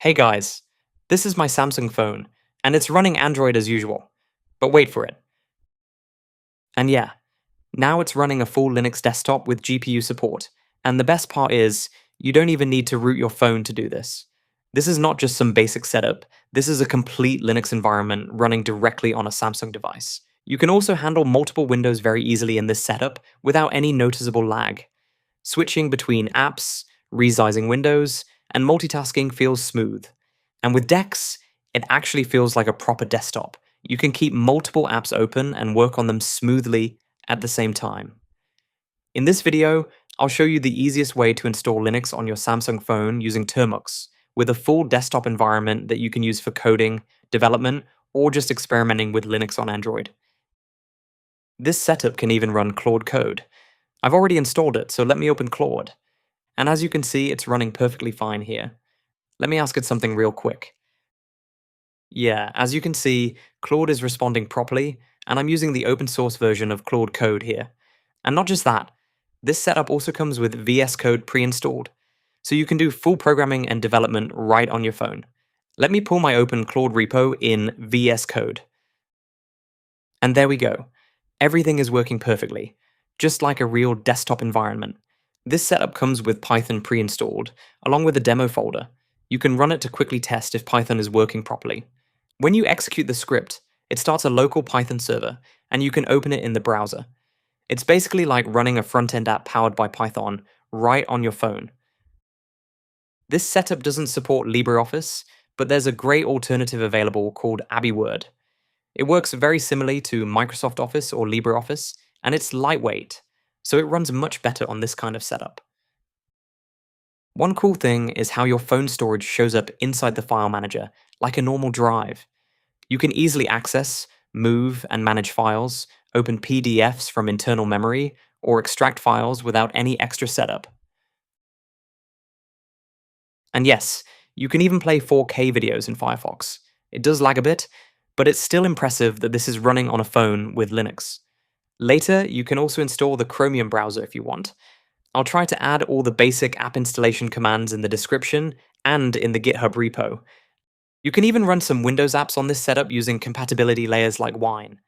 Hey guys, this is my Samsung phone, and it's running Android as usual. But wait for it. And yeah, now it's running a full Linux desktop with GPU support. And the best part is, you don't even need to root your phone to do this. This is not just some basic setup, this is a complete Linux environment running directly on a Samsung device. You can also handle multiple windows very easily in this setup without any noticeable lag. Switching between apps, resizing windows, and multitasking feels smooth. And with DeX, it actually feels like a proper desktop. You can keep multiple apps open and work on them smoothly at the same time. In this video, I'll show you the easiest way to install Linux on your Samsung phone using Termux, with a full desktop environment that you can use for coding, development, or just experimenting with Linux on Android. This setup can even run Claude Code. I've already installed it, so let me open Claude. And as you can see, it's running perfectly fine here. Let me ask it something real quick. Yeah, as you can see, Claude is responding properly, and I'm using the open source version of Claude Code here. And not just that, this setup also comes with VS Code pre-installed, so you can do full programming and development right on your phone. Let me pull my open Claude repo in VS Code. And there we go. Everything is working perfectly, just like a real desktop environment. This setup comes with Python pre-installed, along with a demo folder. You can run it to quickly test if Python is working properly. When you execute the script, it starts a local Python server, and you can open it in the browser. It's basically like running a front-end app powered by Python right on your phone. This setup doesn't support LibreOffice, but there's a great alternative available called AbiWord. It works very similarly to Microsoft Office or LibreOffice, and it's lightweight, so it runs much better on this kind of setup. One cool thing is how your phone storage shows up inside the file manager, like a normal drive. You can easily access, move, and manage files, open PDFs from internal memory, or extract files without any extra setup. And yes, you can even play 4K videos in Firefox. It does lag a bit, but it's still impressive that this is running on a phone with Linux. Later, you can also install the Chromium browser if you want. I'll try to add all the basic app installation commands in the description and in the GitHub repo. You can even run some Windows apps on this setup using compatibility layers like Wine.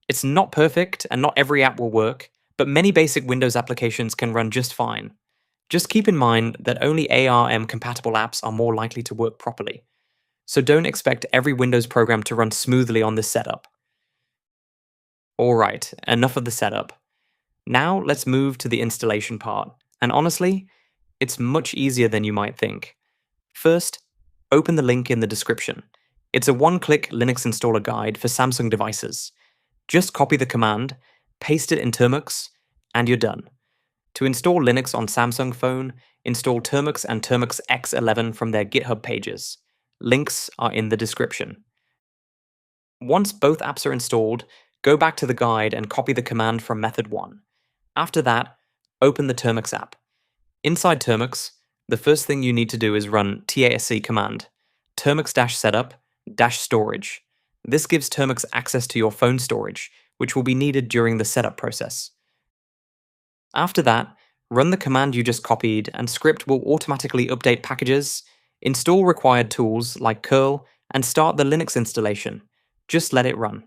It's not perfect and not every app will work, but many basic Windows applications can run just fine. Just keep in mind that only ARM compatible apps are more likely to work properly. So don't expect every Windows program to run smoothly on this setup. Alright, enough of the setup. Now let's move to the installation part, and honestly, it's much easier than you might think. First, open the link in the description. It's a one-click Linux installer guide for Samsung devices. Just copy the command, paste it in Termux, and you're done. To install Linux on Samsung phone, install Termux and Termux X11 from their GitHub pages. Links are in the description. Once both apps are installed, go back to the guide and copy the command from method 1. After that, open the Termux app. Inside Termux, the first thing you need to do is run TASC command, termux-setup-storage. This gives Termux access to your phone storage, which will be needed during the setup process. After that, run the command you just copied and script will automatically update packages, install required tools like curl, and start the Linux installation. Just let it run.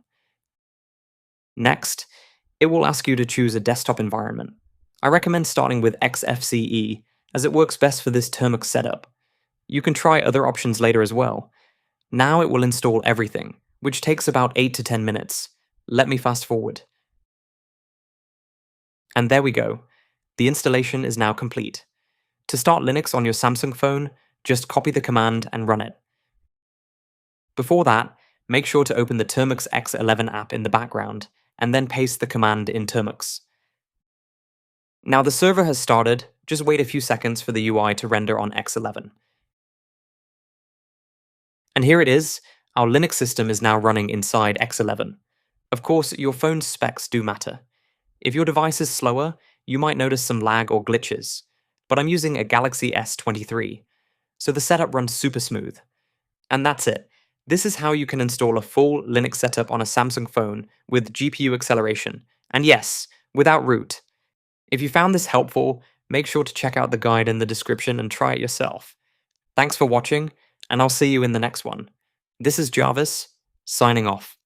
Next, it will ask you to choose a desktop environment. I recommend starting with XFCE, as it works best for this Termux setup. You can try other options later as well. Now it will install everything, which takes about 8 to 10 minutes. Let me fast forward. And there we go. The installation is now complete. To start Linux on your Samsung phone, just copy the command and run it. Before that, make sure to open the Termux X11 app in the background, and then paste the command in Termux. Now the server has started, just wait a few seconds for the UI to render on X11. And here it is, our Linux system is now running inside X11. Of course, your phone's specs do matter. If your device is slower, you might notice some lag or glitches, but I'm using a Galaxy S23, so the setup runs super smooth. And that's it. This is how you can install a full Linux setup on a Samsung phone with GPU acceleration, and yes, without root. If you found this helpful, make sure to check out the guide in the description and try it yourself. Thanks for watching, and I'll see you in the next one. This is Jarvis, signing off.